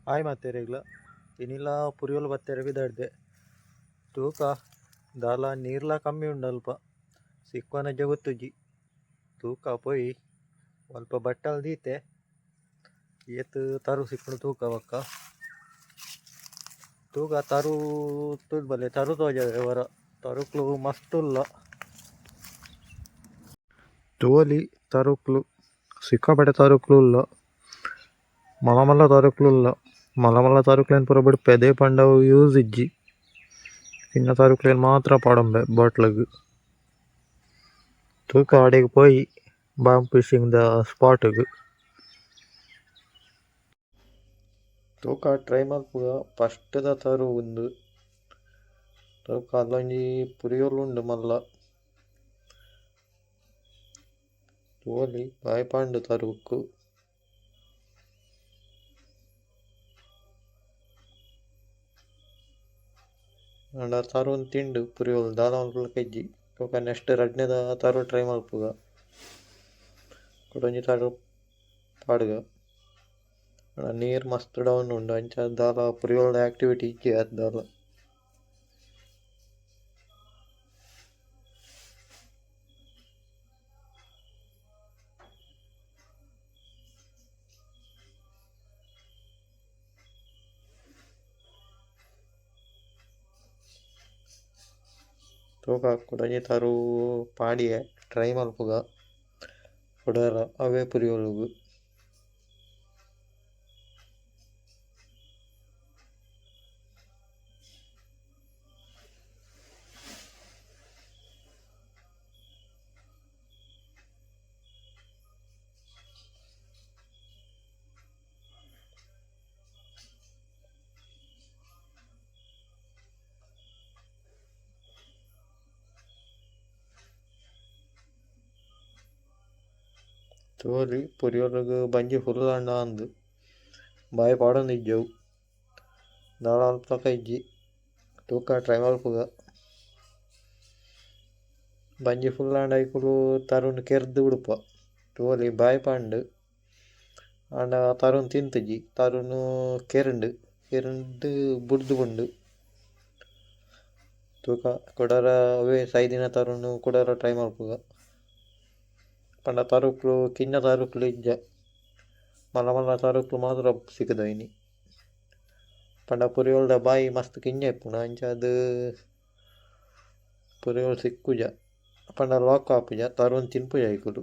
ಆಯ್ ಮಾತೆರೆಗ್ಲ ಇನ್ನಿಲ್ಲ ಪುರಿಯೋಲು ಬತ್ತೆರೆ ಬಿದ್ದಾಡ್ದೆ ತೂಕ ದಾಲ ನೀರ್ಲ ಕಮ್ಮಿ ಉಂಡು ಅಲ್ಪ ಸಿಕ್ಕವನಜ್ಜ ಗೊತ್ತುಜ್ಜಿ ತೂಕ ಪೋಯಿ ಸ್ವಲ್ಪ ಬಟ್ಟಲು ದೀತೆ ಏತ್ ತರು ಸಿಕ್ಕಳು ತೂಕ ಬಕ್ಕ ತೂಕ ತರು ತುದ್ ಬಲ್ಲೆ ತರು ತೋಜವೆ ವರ ತರುಕ್ಲು ಮಸ್ತುಲ್ಲ ತೋಲಿ ತರುಕ್ಲು ಸಿಕ್ಕಾಪಟ್ಟೆ ತರುಕ್ಲು ಇಲ್ಲ ಮಲ್ಲ ಮಲ್ಲ ತರುಕ್ಲು ಇಲ್ಲ ಮಲ್ಲ ಮಲ್ಲ ತರುಕ್ಲೇನು ಪೂರ ಬಿಡು ಪೆದೆ ಪಂಡವು ಯೂಸ್ ಇಜ್ಜಿ ಚಿನ್ನ ತರುಕ್ಲೇನು ಮಾತ್ರ ಪಾಡಂಬೆ ಬಾಟ್ಲಗ್ ತೂಕ ಅಡೆಗೆ ಪೋಯಿ ಬಾಂಬ್ ಫಿಶಿಂಗ್ ದ ಸ್ಪಾಟ್ಗ್ ತೂಕ ಟ್ರೈ ಮಲ್ಪುಗ ಫಸ್ಟ್ ದ ತರು ಉಂದು ತೂಕ ಅಲ್ಲೊಂಜಿ ಪುರಿಯೋಲು ಉಂಡು ಮಲ್ಲ ತೋಲಿ ಬಾಯ್ ಪಾಂಡು ತರುಕ್ಕು ಅಂಡ ತರುನ್ ತಿಂಡು ಪುರಿಯೋಲು ದಾಲ ಮಲ್ಪುಲ ಕೆಜ್ಜಿ ತೂಕ ನೆಕ್ಸ್ಟ್ ರಡ್ನೆದ ತರು ಟ್ರೈ ಮಲ್ಪುಗ ಕೊಡೊಂಜಿ ತರು ಪಾಡ್ಗ ನೀರು ಮಸ್ತ್ ಡೌನ್ ಉಂಡು ಅಂಚ ದಾಲ ಪುರಿಯೋಲ್ದ ಆಕ್ಟಿವಿಟಿ ಇಜ್ಜಿ ಆತ್ ದಾಲ ತೂಕ ಕೊಡೊಂಜಿ ತರು ಪಾಡಿಯೆ ಟ್ರೈ ಮಲ್ಪುಗ ಕೊಡರ ಅವೇ ಪುರಿಯೋಲುಗು ತೋಲಿ ಪುರಿಯೋಲುಗು ಬಂಜಿ ಫುಲ್ ಆಂಡ ಅಂದು ಬಾಯ್ ಪಾಡೊಂದು ಇಜ್ಜವು ದಾಲ ಅಲ್ಪಕ ಇಜ್ಜಿ ತೂಕ ಟ್ರೈ ಮಲ್ಪುಗ ಬಂಜಿ ಫುಲ್ ಆಂಡ ಐಕುಲು ತರುನ್ ಕೆರ್ದು ಉಡುಪ ತೋಲಿ ಬಾಯ್ ಪಾಂಡು ಆಂಡ ತರುನ್ ತಿಂತುಜಿ ತರುನು ಕೆರಂಡು ಬುಡ್ದು ಪುಂಡು ತೂಕ ಕೊಡರ ಅವೇ ಸೈದಿನ ತರುನು ಕೊಡರ ಟ್ರೈ ಮಲ್ಪುಗ ಪಂಡ ತರುಕ್ಲು ಕಿನ್ನ ತರುಕ್ಲು ಇಜ್ಜ ಮಲ್ಲ ಮಲ್ಲ ತರುಕ್ಲು ಮಾತ್ರ ಸಿಕ್ಕುದೈನಿ ಪಂಡ ಪುರಿಯೋಲ್ದ ಬಾಯಿ ಮಸ್ತ್ ಕಿಂಜ ಇಪ್ಪುಂಡು ಅಂಚಾದ್ ಪುರಿಯೋಲ್ ಸಿಕ್ಕುಜ ಪಂಡ ಲಾಕ್ ಆಪುಜ ತರುನ್ ತಿನ್ಪುಜ ಐಕುಲು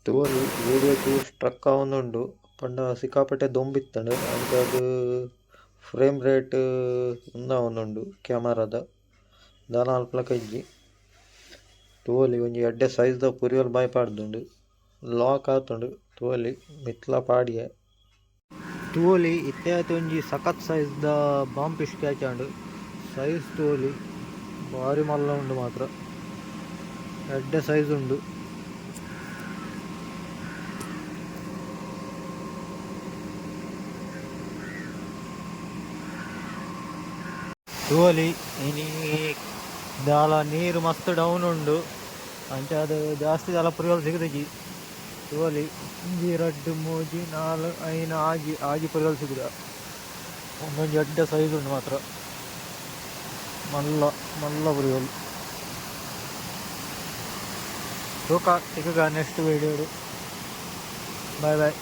ತೋಲಿ ವೀಡಿಯೋ ಚೂರು ಸ್ಟ್ರಕ್ ಆವೊಂದುಂಡು ಪಂಡ ಸಿಕ್ಕಾಪಟ್ಟೆ ದೊಂಬಿತ್ತಂಡು ಅಂಚಾದ್ ಫ್ರೇಮ್ ರೇಟ್ ಉಂದಾವೊಂದುಂಡು ಕ್ಯಾಮರಾದ ದಾಲ ಅಲ್ಪಲಕ ಇಜ್ಜಿ ತೋಲಿ ಒಂಜಿ ಎಡ್ಡೆ ಸೈಜ್ದ ಪುರಿಯೋಲು ಬಾಯ್ ಪಾಡ್ದುಂಡು ಲಾಕ್ ಆತುಂಡು ತೋಲಿ ಮಿತ್ಲ ಪಾಡಿಯೆ ತೋಲಿ ಇತ್ತೆ ಒಂಜಿ ಸಖತ್ ಸೈಜ್ದ ಬಾಂಬ್ ಫಿಶ್ ಕ್ಯಾಚ್ ಆಂಡು ಸೈಜ್ ತೋಲಿ ಭಾರಿ ಮಲ್ಲ ಉಂಡು ಮಾತ್ರ ಎಡ್ಡೆ ಸೈಜ್ ಉಂಡು ತೋಲಿ ಇನಿ ದಾಲ ನೀರು ಮಸ್ತ್ ಡೌನ್ ಉಂಡು ಅಂಚಾದ್ ಜಾಸ್ತಿ ದಾಲ ಪುರಿಯೋಲು ಸಿಗುದಜಿ ತೋಲಿ ಒಂಜಿ ರಡ್ಡ್ ಮೂಜಿ ನಾಲ್ ಐನ ಆಜಿ ಪುರಿಯೋಲು ಸಿಗುದ ಒಂದೊಂಜಿ ಎಡ್ಡೆ ಸೈಜ್ ಉಂಡು ಮಾತ್ರ ಮಲ್ಲ ಮಲ್ಲ ಪುರಿಯೋಲು ತೂಕ ಸಿಕ್ಕುಗ ನೆಕ್ಸ್ಟ್ ವೀಡಿಯೋಡು ಬಾಯ್ ಬಾಯ್.